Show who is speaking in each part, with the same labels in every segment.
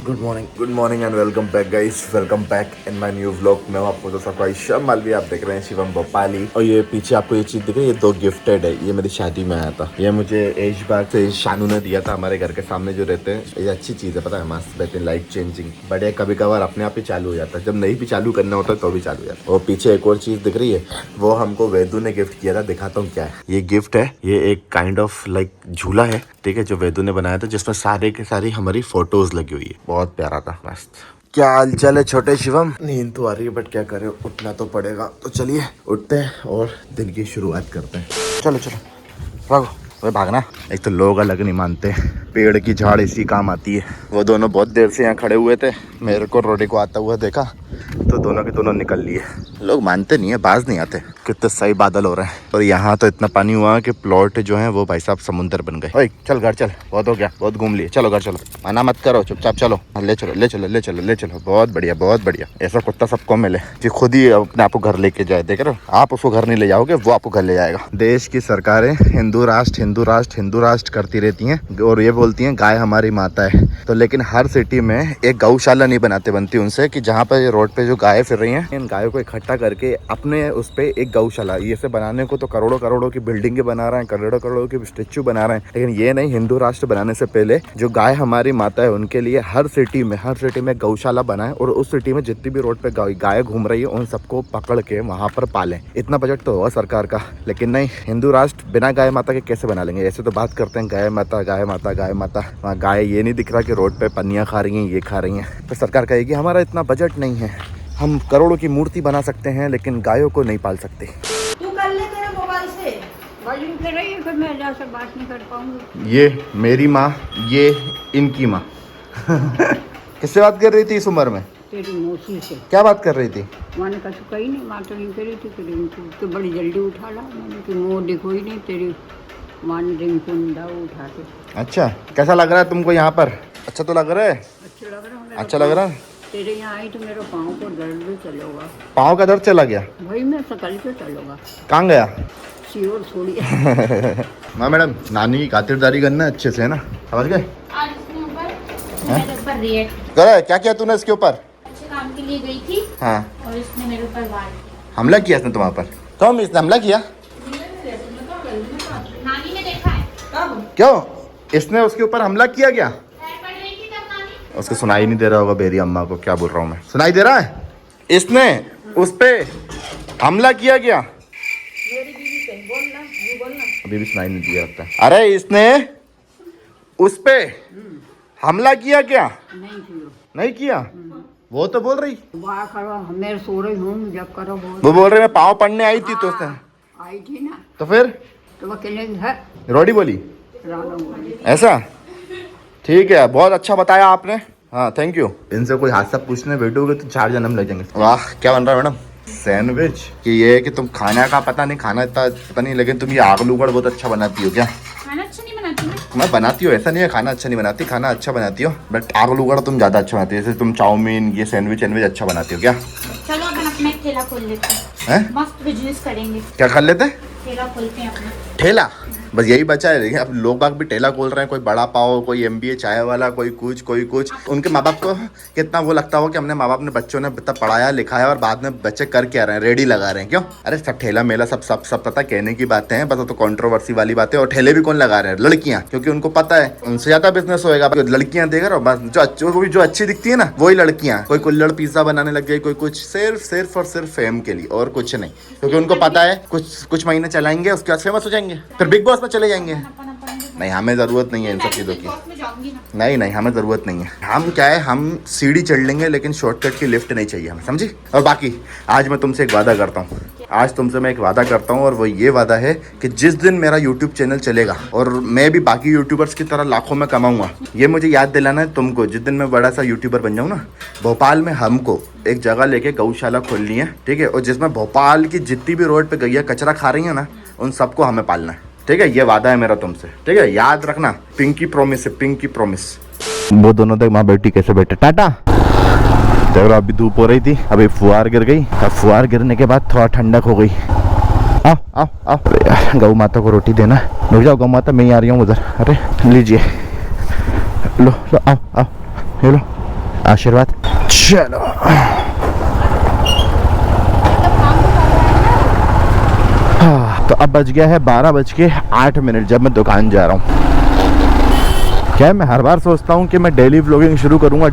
Speaker 1: Good morning and welcome back guys, welcome back in my new vlog. मैं हूं आपको दोस्तों शिवम मालवी, आप देख रहे हैं शिवम भोपाली। और ये पीछे आपको ये चीज दिख रही है, ये 2 गिफ्टेड है। ये मेरी शादी में आया था, ये मुझे एज बाग से शानू ने दिया था। हमारे घर के सामने जो रहते हैं, ये अच्छी चीज है, पता है, मस्त बेहतरीन, लाइफ चेंजिंग। बट ये कभी कभार अपने आप ही चालू हो जाता है, जब नहीं भी चालू करना होता है तो भी चालू हो जाता है। और पीछे एक और चीज दिख रही है, वो हमको वेदू ने गिफ्ट किया था, दिखाता हूँ क्या है। ये गिफ्ट है, ये एक काइंड ऑफ लाइक झूला है, ठीक है, जो वेदू ने बनाया था, जिसमें सारे के सारी हमारी फोटोज लगी हुई है। बहुत प्यारा था, मस्त। क्या हाल चाल है छोटे शिवम? नींद तो आ रही है बट क्या करें, उठना तो पड़ेगा। तो चलिए उठते हैं और दिन की शुरुआत करते हैं। चलो चलो भागो, वे भागना। एक तो लोग अलग नहीं मानते, पेड़ की झाड़ इसी काम आती है। वो दोनों बहुत देर से यहाँ खड़े हुए थे, मेरे को रोडी को आता हुआ देखा तो दोनों के दोनों निकल लिए। लोग मानते नहीं है, बाज नहीं आते। कितने सही बादल हो रहे हैं, और यहाँ तो इतना पानी हुआ कि प्लॉट जो है वो भाई साहब समुद्र बन गए। ओए चल घर चल, बहुत हो गया, बहुत घूम लिए, चलो घर चलो, मना मत करो, चुपचाप चलो, ले चलो ले चलो ले चलो ले चलो। बहुत बढ़िया बहुत बढ़िया, ऐसा कुत्ता सबको मिले जो खुद ही अपने आप को घर लेके जाए। देख रहे हो, आप उसको घर नहीं ले जाओगे, वो आपको घर ले जाएगा। देश की सरकारें हिंदू राष्ट्र हिंदू राष्ट्र हिंदू राष्ट्र करती रहती हैं और ये बोलती हैं गाय हमारी माता है। तो लेकिन हर सिटी में एक गौशाला नहीं बनती उनसे, कि जहाँ पर रोड पे जो गायें फिर रही हैं, इन गायों को इकट्ठा करके अपने उस पे एक गौशाला, ये से बनाने को तो करोड़ों करोड़ों की बिल्डिंगें बना रहे हैं, करोड़ों करोड़ों की स्टेच्यू बना रहे हैं, लेकिन ये नहीं, हिंदू राष्ट्र बनाने से पहले जो गाय हमारी माता है उनके लिए हर सिटी में गौशाला बनाए, और उस सिटी में जितनी भी रोड पे गाय घूम रही है उन सबको पकड़ के वहाँ पर पालें। इतना बजट तो होगा सरकार का, लेकिन नहीं, हिंदू राष्ट्र बिना गाय माता के कैसे बना लेंगे। ऐसे तो बात करते हैं गाय माता गाय माता गाय माता, वहाँ गाय ये नहीं दिख रहा कि रोड पे पन्नियाँ खा रही हैं, ये खा रही हैं। तो सरकार कहेगी हमारा इतना बजट नहीं है, हम करोड़ों की मूर्ति बना सकते हैं लेकिन गायों को नहीं पाल सकते।
Speaker 2: तू कर ले तेरे मोबाइल से वॉल्यूम पे रही है, फिर मैं जा से बात नहीं कर पाऊंगी।
Speaker 1: ये मेरी माँ, ये इनकी माँ। किससे बात कर रही थी इस उम्र में?
Speaker 2: तेरी मौसी से।
Speaker 1: क्या बात कर रही थी?
Speaker 2: मैंने कहा कही नहीं, माँ तो नहीं करी थी, तो बड़ी जल्दी उठा ला। मैंने कि मुँह देखो ही नहीं, तेरी माँ ने रिंग को उठा के।
Speaker 1: अच्छा, कैसा लग रहा है तुमको यहाँ पर? अच्छा तो लग रहा है?
Speaker 2: अच्छा लग रहा है,
Speaker 1: अच्छा लग रहा है।
Speaker 2: तेरे यहाँ आई तो मेरे पाँव को दर्द भी चलेगा।
Speaker 1: पाँव का दर्द चला गया?
Speaker 2: भाई मैं सकल के चलूँगा।
Speaker 1: कहाँ गया?
Speaker 2: सीओर छोड़िए।
Speaker 1: हाँ मैडम, नानी की खातिरदारी करना अच्छे से, है ना, समझ गए?
Speaker 3: आज इसके ऊपर मेरे ऊपर रिएक्ट
Speaker 1: करे क्या किया तूने इसके ऊपर?
Speaker 3: अच्छे काम के लिए गई थी।
Speaker 1: हाँ,
Speaker 3: और इसने मेरे ऊपर वार किया।
Speaker 1: हमला किया इसने तुम्हारे पर? कौन इसने हमला किया?
Speaker 3: नानी ने देखा है।
Speaker 2: कब?
Speaker 1: क्यों इसने उसके ऊपर हमला किया क्या?
Speaker 3: पैर पड़ रही थी तब नानी।
Speaker 1: उसको सुनाई नहीं दे रहा होगा मेरी अम्मा को, क्या बोल रहा हूँ मैं, सुनाई दे रहा है? इसने उस पे हमला किया क्या?
Speaker 2: मेरी बीवी से बोलना, ये बोलना।
Speaker 1: अभी भी सुनाई नहीं दिया लगता है। अरे इसने उस पे हमला किया क्या?
Speaker 2: नहीं किया।
Speaker 1: नहीं किया? वो तो बोल रही,
Speaker 2: वाह करो, मैं सो रही हूँ जब करो
Speaker 1: वो बोल रही मैं पाँव पड़ने आई थी तो उसने,
Speaker 2: आई थी ना,
Speaker 1: तो फिर
Speaker 2: तो वो कहने है
Speaker 1: रोडी बोली
Speaker 2: राना बोली।
Speaker 1: ऐसा? ठीक है, बहुत अच्छा बताया आपने, हाँ थैंक यू। इनसे कोई हादसा पूछने बैठोगे तो 4 जन्म लग जाएंगे। वाह क्या बन रहा है मैडम? सैंडविच। कि ये है कि तुम खाना का पता नहीं, खाना इतना पता नहीं, लेकिन तुम ये आलू गढ़ बहुत अच्छा बनाती हो क्या?
Speaker 3: खाना अच्छा नहीं बनाती मैं।
Speaker 1: मैं बनाती हूँ, ऐसा नहीं है खाना अच्छा नहीं बनाती, खाना अच्छा बनाती हो, बट आलू गढ़ तुम ज़्यादा अच्छा बनाती हो। जैसे तुम चाउमीन, ये सैंडविच अच्छा बनाती हो क्या?
Speaker 3: चलो अपन अपना एक ठेला खोल लेते हैं,
Speaker 1: हैं?
Speaker 3: मस्त बिजनेस करेंगे।
Speaker 1: क्या कर लेते?
Speaker 3: ठेला खोलते हैं अपना।
Speaker 1: ठेला? बस यही बचा है। देखिए अब लोग बाग भी ठेला खोल रहे हैं, कोई बड़ा पाव, कोई MBA चाय वाला, कोई कुछ। उनके माँ बाप को कितना वो लगता हो कि हमने माँ बाप ने बच्चों ने इतना पढ़ाया लिखाया और बाद में बच्चे कर क्या रहे हैं, रेडी लगा रहे हैं। क्यों? अरे सब ठेला मेला सब पता कहने की बातें हैं, बस तो कंट्रोवर्सी वाली बातें। और ठेले भी कौन लगा रहे हैं? लड़कियां, क्योंकि उनको पता है उनसे ज्यादा बिजनेस होएगा। लड़कियां देख रहे हो, बस जो अच्छी दिखती है ना वही लड़कियां। कोई कुल्हड़ पिज्जा बनाने लग गई, कोई कुछ, सिर्फ और सिर्फ फेम के लिए और कुछ नहीं, क्योंकि उनको पता है कुछ महीने चलाएंगे उसके बाद फेमस हो जाएंगे, फिर बिग बॉस में चले जाएंगे। नहीं, हमें ज़रूरत नहीं है इन सब चीज़ों की। नहीं, हमें ज़रूरत नहीं है। हम क्या है, हम सीढ़ी चढ़ लेंगे लेकिन शॉर्टकट की लिफ्ट नहीं चाहिए हमें, समझी? और बाकी आज मैं तुमसे एक वादा करता हूँ, और वो ये वादा है कि जिस दिन मेरा यूट्यूब चैनल चलेगा और मैं भी बाकी यूट्यूबर्स की तरह लाखों में कमाऊंगा, ये मुझे याद दिलाना है तुमको। जिस दिन मैं बड़ा सा यूट्यूबर बन जाऊँ ना, भोपाल में हमको एक जगह लेके गौशाला खोलनी है, ठीक है? और जिसमें भोपाल की जितनी भी रोड पे गैया कचरा खा रही है ना, उन सबको हमें पालना है, ठीक है? ये वादा है मेरा तुमसे, ठीक है? याद रखना, पिंकी प्रॉमिस है, पिंकी प्रॉमिस। वो दोनों तक माँ बेटी कैसे बैठे, टाटा। देखो अभी धूप हो रही थी, अभी फुहार गिर गई, अब फुहार गिरने के बाद थोड़ा ठंडक हो गई। आओ गौ माता को रोटी देना। रुक जाओ गौ माता, मैं ही आ रही हूँ उधर। अरे लीजिए, लो आओ ये लो, आशीर्वाद। चलो तो अब बज गया है 12:08 जब मैं दुकान जा रहा हूँ। क्या मैं हर बार सोचता हूँ कि मैं डेली व्लॉगिंग शुरू करूँगा,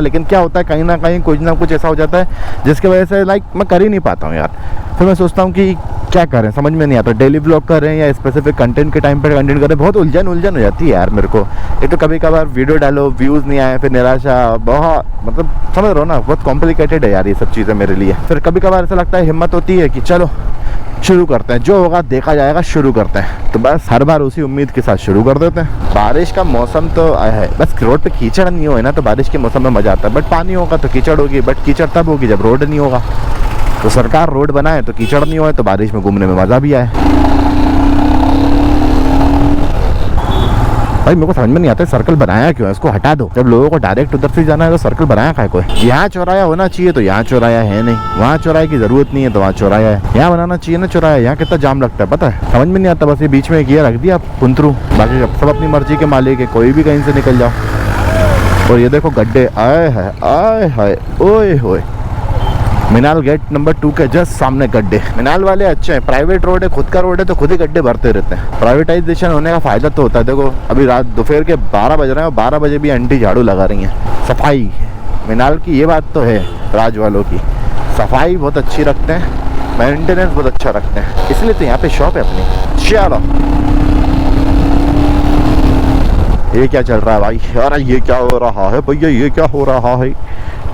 Speaker 1: लेकिन क्या होता है कहीं ना कहीं कुछ ना कुछ ऐसा हो जाता है जिसकी वजह से मैं कर ही नहीं पाता हूँ यार। फिर मैं सोचता हूँ कि क्या करें, समझ में नहीं आता, डेली व्लॉग करें या स्पेसिफिक कंटेंट के टाइम पर कंटेंट करें। बहुत उलझन हो जाती है यार मेरे को। एक तो कभी कभार वीडियो डालो, व्यूज़ नहीं आए, फिर निराशा, बहुत मतलब समझ रहे हो ना, बहुत कॉम्प्लिकेटेड है यार ये सब चीज़ें मेरे लिए। फिर कभी कभार ऐसा लगता है, हिम्मत होती है कि चलो शुरू करते हैं, जो होगा देखा जाएगा, शुरू करते हैं। तो बस हर बार उसी उम्मीद के साथ शुरू कर देते हैं। बारिश का मौसम तो है, बस रोड पे कीचड़ नहीं हो ना तो बारिश के मौसम में मज़ा आता है। बट पानी होगा तो कीचड़ होगी, बट कीचड़ तब होगी जब रोड नहीं होगा। तो सरकार रोड बनाए तो कीचड़ नहीं होए, तो बारिश में घूमने में मज़ा भी आए। भाई मेरे को समझ में नहीं आता सर्कल बनाया क्यों है, इसको हटा दो। जब लोगों को डायरेक्ट उधर से जाना है तो सर्कल बनाया क्या कोई? यहाँ चौराया होना चाहिए तो यहाँ चौराया है नहीं, वहाँ चौराहे की जरूरत नहीं है तो वहाँ चौराया है। यहाँ बनाना चाहिए ना चौराया, यहाँ कितना जाम लगता है पता है, समझ में नहीं आता। बस ये बीच में एक ये रख दिया पुंतरू, बाकी सब अपनी मर्जी के मालिक है, कोई भी कहीं से निकल जाओ। और ये देखो गड्ढे, आए हाय ओए होए। मिनाल गेट नंबर 2 के जस्ट सामने गड्ढे। मिनाल वाले अच्छे हैं, प्राइवेट रोड है, खुद का रोड है तो खुद ही गड्ढे भरते रहते हैं। प्राइवेटाइजेशन होने का फायदा तो होता है। देखो अभी रात दोपहर के 12 बज रहे हैं और 12 बजे भी आंटी झाड़ू लगा रही हैं। सफाई मिनाल की ये बात तो है, राज वालों की सफाई बहुत अच्छी रखते हैं, मेंटेनेंस बहुत अच्छा रखते हैं, इसलिए तो यहाँ पे शॉप है अपनी। चलो ये क्या चल रहा है भाई? अरे ये क्या हो रहा है भैया, ये क्या हो रहा है,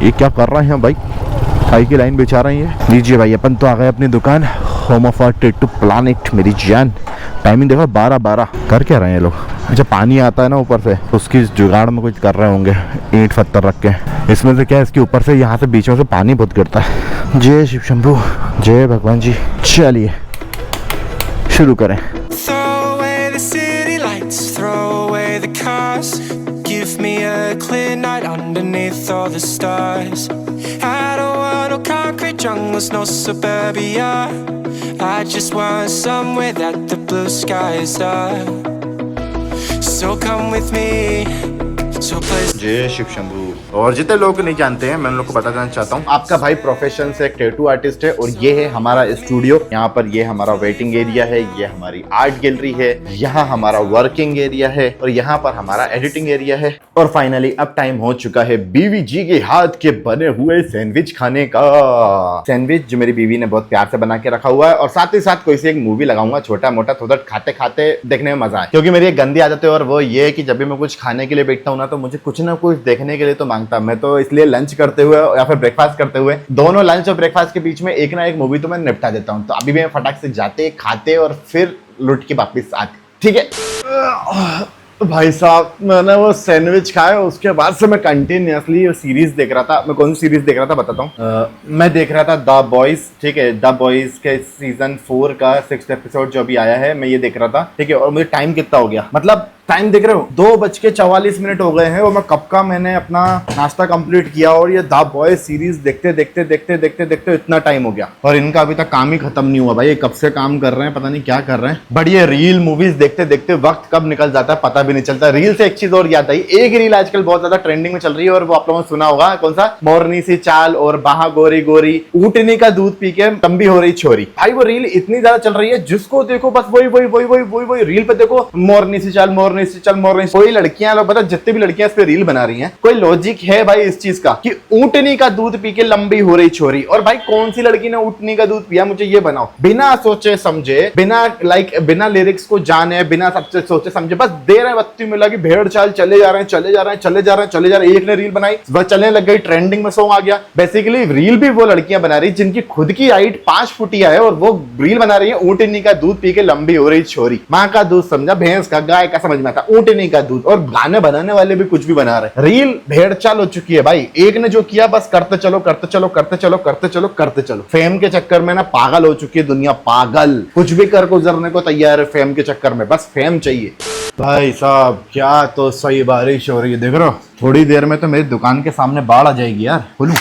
Speaker 1: ये क्या कर रहे हैं भाई? खाई की लाइन बिछा रही है। लीजिए भाई अपन तो आ गए अपनी दुकान, होम ऑफ टैटू प्लानेट मेरी जान। टाइमिंग देखो 12:12। कर क्या रहे हैं लोग? अच्छा पानी आता है ना ऊपर से, उसकी जुगाड़ में कुछ कर रहे होंगे, ईंट पत्थर रख के। इसमें से क्या है, इसके ऊपर से यहाँ से बीच में से पानी बहुत गिरता है। जय शिव शंभू, जय भगवान जी। चलिए शुरू करें। Give me a clear night underneath all the stars. I don't want no concrete jungles, no suburbia. I just want somewhere that the blue skies are. So come with me. So please. जय शिव शंभू। और जितने लोग नहीं जानते हैं मैं उन लोग को बताना चाहता हूँ, आपका भाई प्रोफेशन से एक टैटू आर्टिस्ट है और ये है हमारा स्टूडियो। यहाँ पर ये हमारा वेटिंग एरिया है, ये हमारी आर्ट गैलरी है, यहाँ हमारा वर्किंग एरिया है और यहाँ पर हमारा एडिटिंग एरिया है। और फाइनली अब टाइम हो चुका है बीवी जी के हाथ के बने हुए सैंडविच खाने का। सैंडविच जो मेरी बीवी ने बहुत प्यार से बना के रखा हुआ है और साथ ही साथ कोई सी एक मूवी लगाऊंगा, छोटा मोटा थोड़ा खाते खाते देखने में मजा है। क्योंकि मेरी एक गंदी आदत है और वो ये है कि जब भी मैं कुछ खाने के लिए बैठता हूँ ना तो मुझे कुछ ना कुछ देखने के लिए तो मांगता। मैं तो इसलिए लंच करते हुए या फिर ब्रेकफास्ट करते हुए, दोनों लंच और ब्रेकफास्ट के बीच में एक ना एक मूवी तो मैं निपटा देता हूँ। तो अभी भी मैं फटाक से जाते खाते और फिर लुट के वापिस आते। ठीक है भाई साहब, मैंने वो सैंडविच खाया, उसके बाद से मैं कंटिन्यूअसली सीरीज देख रहा था। मैं कौन सी सीरीज देख रहा था बताता हूँ। मैं देख रहा था द बॉयज। ठीक है, द बॉयज के सीजन 4 का 6th एपिसोड जो अभी आया है, मैं ये देख रहा था। ठीक है, और मुझे टाइम कितना हो गया, मतलब टाइम देख रहे हो 2:44 हो गए हैं और मैं कब का मैंने अपना नाश्ता कंप्लीट किया और ये द बॉयज सीरीज देखते देखते इतना टाइम हो गया और इनका अभी तक काम ही खत्म नहीं हुआ। भाई ये कब से काम कर रहे हैं, पता नहीं क्या कर रहे हैं। बट ये रील मूवीज देखते देखते वक्त कब निकल जाता है पता भी नहीं चलता। रील से एक चीज और याद आई, एक रील आजकल बहुत ज्यादा ट्रेंडिंग में चल रही है और वो आप लोगों ने सुना होगा, कौन सा? मोरनी सी चाल और बाहा गोरी गोरी, ऊँटनी का दूध पी के लंबी हो रही छोरी। भाई वो रील इतनी ज्यादा चल रही है, जिसको देखो बस वही रील पे देखो, मोरनी सी चाल मोरनी। कोई लड़कियां लोग पता, जितनी भी लड़कियां इस पे रील बना रही हैं, कोई लॉजिक है भाई इस चीज का कि ऊँटनी का दूध पी के लंबी हो रही छोरी? और भाई कौन सी लड़की ने ऊँटनी का दूध पिया, मुझे ये बनाओ। बिना सोचे समझे, बिना लिरिक्स को जाने, बिना सबसे सोचे समझे बस दे रहे बत्ती में लगी भेड़ चाल, चले जा रहे हैं। एक ने रील बनाई, बस चलने लग गई, ट्रेंडिंग में सॉन्ग आ गया। बेसिकली रील भी वो लड़कियां बना रही जिनकी खुद की हाइट 5 फुटिया है और वो रील बना रही है ऊँटनी का दूध पी के लंबी हो रही छोरी। माँ का दूध समझा, भैंस का, गाय का समझ में आता, ऊँटनी का दूध। और गाने बनाने वाले भी कुछ भी बना रहे। रील भेड़ चाल हो चुकी है भाई। एक ने जो किया बस करते चलो। फेम के चक्कर में ना पागल हो चुकी है दुनिया, पागल। कुछ भी कर गुजरने को तैयार है फेम के चक्कर में, बस फेम चाहिए। भाई साहब क्या तो सही बारिश हो रही है, देख रहे हो? थोड़ी देर में तो मेरी दुकान के सामने बाढ़ आ जाएगी यार। बोलूं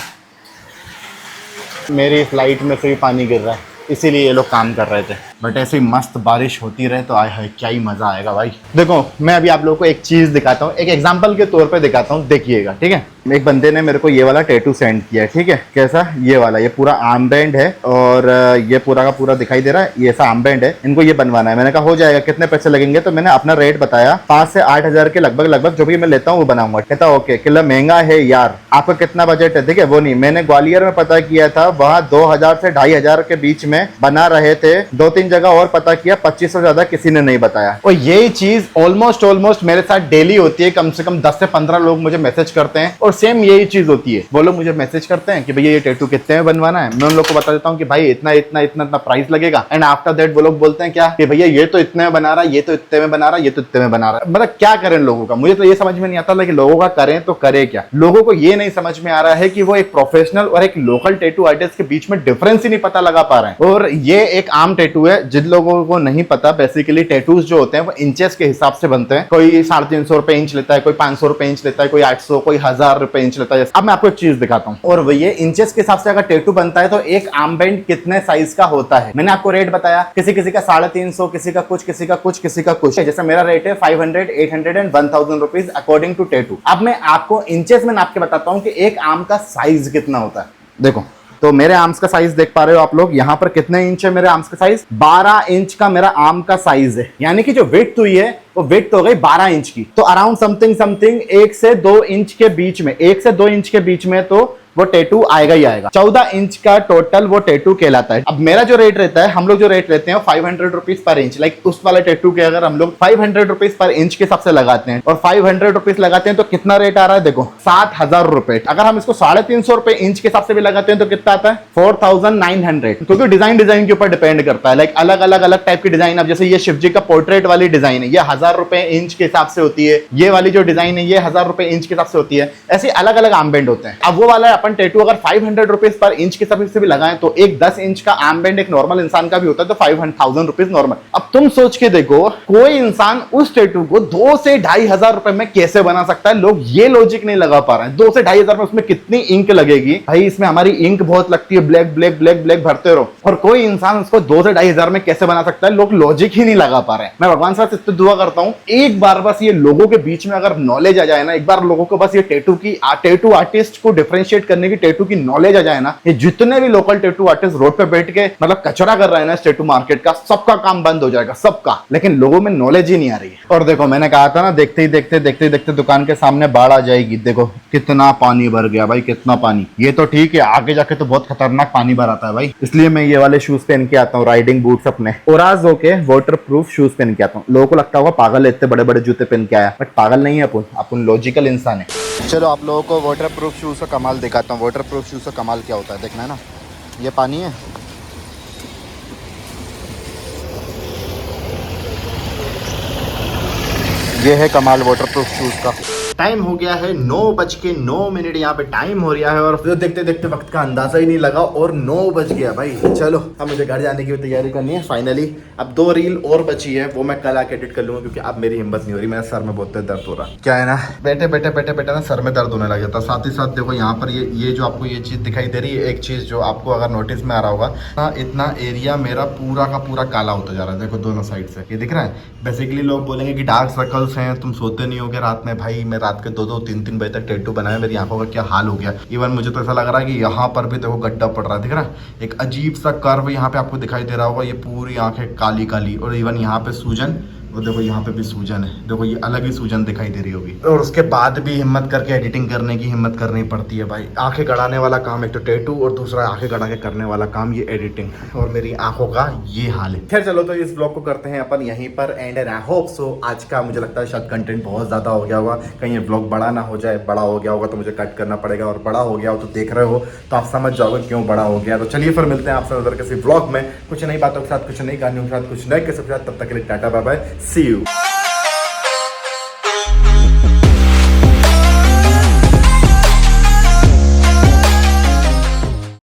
Speaker 1: मेरी फ्लाइट में से भी पानी गिर रहा है, इसीलिए ये लोग काम कर रहे थे। बट ऐसे ही मस्त बारिश होती रहे तो आय हाय क्या ही मजा आएगा भाई। देखो मैं अभी आप लोगों को एक चीज दिखाता हूँ, एक एग्जांपल के तौर पे दिखाता हूँ, देखिएगा ठीक है। एक बंदे ने मेरे को ये वाला टैटू सेंड किया है, ठीक है। कैसा, ये वाला, ये पूरा आर्म बैंड है और ये पूरा का पूरा दिखाई दे रहा है, ये ऐसा आर्म बैंड है, इनको ये बनवाना है। मैंने कहा हो जाएगा, कितने पैसे लगेंगे, तो मैंने अपना रेट बताया 5 से 8 हजार के लगभग जो भी मैं लेता हूँ वो बनाऊंगा। कहता ओके, किला महंगा है यार, आपका कितना बजट है, ठीक है। वो नहीं, मैंने ग्वालियर में पता किया था, वहां 2000 से 2500 के बीच में बना रहे थे। 2-3 जगह और पता किया, 25 से ज्यादा किसी ने नहीं बताया। और यही चीज ऑलमोस्ट मेरे साथ डेली होती है, कम से कम 10 से 15 लोग मुझे मैसेज करते हैं और सेम यही चीज होती है। वो लोग मुझे मैसेज करते हैं कि भैया ये टैटू कितने में बनवाना है। मैं उन लोग को बता देता हूँ कि भाई इतना इतना इतना इतना प्राइस लगेगा। एंड आफ्टर दैट वो लोग बोलते हैं क्या कि भैया ये तो इतने में बना रहा है, ये तो इतने में बना रहा है, ये तो इतने में बना रहा है। मतलब क्या करें लोगों का, मुझे तो ये समझ में नहीं आता, लेकिन लोगों का करें तो करे क्या। लोगों को ये नहीं समझ में आ रहा है कि वो एक प्रोफेशनल और एक लोकल टैटू आर्टिस्ट के बीच में डिफरेंस ही नहीं पता लगा पा रहे हैं। और ये एक आम टैटू है, जिन लोगों को नहीं पता, बेसिकली टैटूज जो होते हैं वो इंचेस के हिसाब से बनते हैं। कोई 350 रुपए इंच लेता है, कोई 500 रुपए इंच लेता है, कोई 800, कोई 1000 रुपए इंच लेता है। अब मैं आपको एक चीज दिखाता हूँ, और वो ये इंचेस के हिसाब से अगर टैटू बनता है तो एक आर्म बैंड कितने साइज का होता है। मैंने आपको रेट बताया, किसी किसी का 350, किसी का कुछ, किसी का कुछ, किसी का कुछ। जैसे मेरा रेट है 500, 800 and 1000 rupees according to tattoo. अब मैं आपको इंचेस में नाप के बताता हूँ कि एक आर्म का साइज कितना होता है। देखो, तो मेरे आर्म्स का साइज देख पा रहे हो आप लोग, यहाँ पर कितने इंच है मेरे आर्म्स का साइज, 12 इंच का मेरा आर्म का साइज है। यानी कि जो विड्थ हुई है वो विड्थ हो गई 12 इंच की। तो अराउंड समथिंग 1 से 2 इंच के बीच में, 1 से 2 इंच के बीच में तो वो टैटू आएगा ही आएगा। 14 इंच का टोटल वो टैटू कहलाता है। अब मेरा जो रेट रहता है, हम लोग जो रेट लेते हैं 500 रुपीज पर इंच। लाइक उस वाले टैटू के अगर हम लोग 500 रुपीज पर इंच के हिसाब से लगाते हैं और 500 रुपीज लगाते हैं तो कितना रेट आ रहा है, देखो 7000 रुपए। अगर हम इसको 350 रुपए इंच के हिसाब से भी लगाते हैं तो कितना आता है, 4900। क्योंकि डिजाइन के ऊपर डिपेंड करता है। लाइक अलग अलग टाइप की डिजाइन, अब जैसे ये शिव जी का पोर्ट्रेट वाली डिजाइन है, ये 1000 रुपए इंच के हिसाब से होती है। ये वाली जो डिजाइन है ये 1000 रुपए इंच के हिसाब से होती है। ऐसे अलग अलग आर्म बैंड होते हैं। अब वो वाला अपन टैटू अगर 500 रुपीज पर इंच के हिसाब से भी लगाएं तो एक 10 इंच का आर्म बैंड एक नॉर्मल इंसान का भी होता है, तो 5000 रुपीज नॉर्मल। अब तुम सोच के देखो, कोई इंसान उस टैटू को 2 से 2500 रुपए में कैसे बना सकता है। लोग ये लॉजिक नहीं लगा पा रहे हैं। 2 से 2500 में उसमें कितनी इंक लगेगी भाई, इसमें हमारी इंक बहुत लगती है, ब्लैक ब्लैक ब्लैक ब्लैक भरते रहो, और कोई इंसान उसको 2 से 2500 में कैसे बना सकता है। लोग लॉजिक ही नहीं लगा पा रहे हैं। मैं भगवान से इतना दुआ करता हूं, एक बार बस ये लोगों के बीच में अगर नॉलेज आ जाए ना, एक बार लोगों को बस ये टैटू आर्टिस्ट को डिफरेंशिएट करने की, टैटू की नॉलेज आ जाए ना, ये जितने भी लोकल टैटू आर्टिस्ट रोड पे बैठ के मतलब कचरा कर रहे हैं ना इस टैटू मार्केट का, सबका काम बंद हो जाएगा, सबका। लेकिन लोगों में नॉलेज ही नहीं आ रही है। और देखो, मैंने कहा था ना, देखते ही देखते दुकान के सामने बाढ़ आ जाएगी। देखो कितना पानी भर गया भाई, कितना पानी। ये तो ठीक है, आगे जाके तो बहुत खतरनाक पानी भर आता है भाई। इसलिए मैं ये वाले शूज पहन के आता हूँ, राइडिंग बूट्स अपने ओराज होके वाटर प्रूफ शूज पहन के आता हूँ। लोगों को लगता होगा पागल है, इतने बड़े बड़े जूते पहन के आया, बट पागल नहीं है अपन लॉजिकल इंसान है। चलो आप लोगों को वाटर प्रूफ शूज का कमाल दिखाता हूँ। वाटर प्रूफ शूज का कमाल क्या होता है, देखना है ना। ये पानी है, ये है कमाल वाटर प्रूफ शूज का। टाइम हो गया है 9:09। यहाँ पे टाइम हो रहा है और जो देखते देखते वक्त का अंदाजा ही नहीं लगा और 9 बज गया भाई। चलो अब मुझे घर जाने की भी तैयारी करनी है फाइनली। अब 2 रील और बची है, वो मैं कल आके एडिट कर लूंगा, क्योंकि अब मेरी हिम्मत नहीं हो रही, मेरे सर में बहुत दर्द हो रहा है। क्या है ना, बैठे ना सर में दर्द होने लग जाता। साथ ही साथ देखो यहाँ पर ये जो आपको ये चीज दिखाई दे रही है, एक चीज जो आपको अगर नोटिस में आ रहा होगा ना, इतना एरिया मेरा पूरा का पूरा काला होता जा रहा है। देखो दोनों साइड से ये दिख रहा है। बेसिकली लोग बोलेंगे कि डार्क सर्कल्स हैं, तुम सोते नहीं होगे रात में। भाई मैं रात के 2-2, 3-3 बजे तक टैटू बनाया, मेरी आंखों का क्या हाल हो गया। इवन मुझे तो ऐसा लग रहा है कि यहाँ पर भी देखो गड्ढा पड़ रहा है, दिख रहा है। एक अजीब सा कर्व यहाँ पे आपको दिखाई दे रहा होगा, ये पूरी आंखें काली काली, और इवन यहाँ पे सूजन, और देखो यहाँ पे भी सूजन है। देखो ये अलग ही सूजन दिखाई दे रही होगी। और उसके बाद भी हिम्मत करके एडिटिंग करने की हिम्मत करनी पड़ती है भाई। आंखें गड़ाने वाला काम एक तो टैटू, और दूसरा आंखें गड़ा के करने वाला काम ये एडिटिंग, और मेरी आंखों का ये हाल है। खैर चलो, तो इस ब्लॉग को करते हैं अपन यहीं पर एंड। आई होप सो आज का मुझे लगता है शायद कंटेंट बहुत ज्यादा हो गया होगा, कहीं ये ब्लॉग बड़ा ना हो जाए। बड़ा हो गया होगा तो मुझे कट करना पड़ेगा, और बड़ा हो गया हो तो देख रहे हो तो आप समझ जाओगे क्यों बड़ा हो गया। तो चलिए फिर मिलते हैं आपसे उधर किसी ब्लॉग में, कुछ नई बातों के साथ, कुछ नई कहानियों के साथ, कुछ नए किस्म के साथ। तब तक के लिए tata bye bye, see you.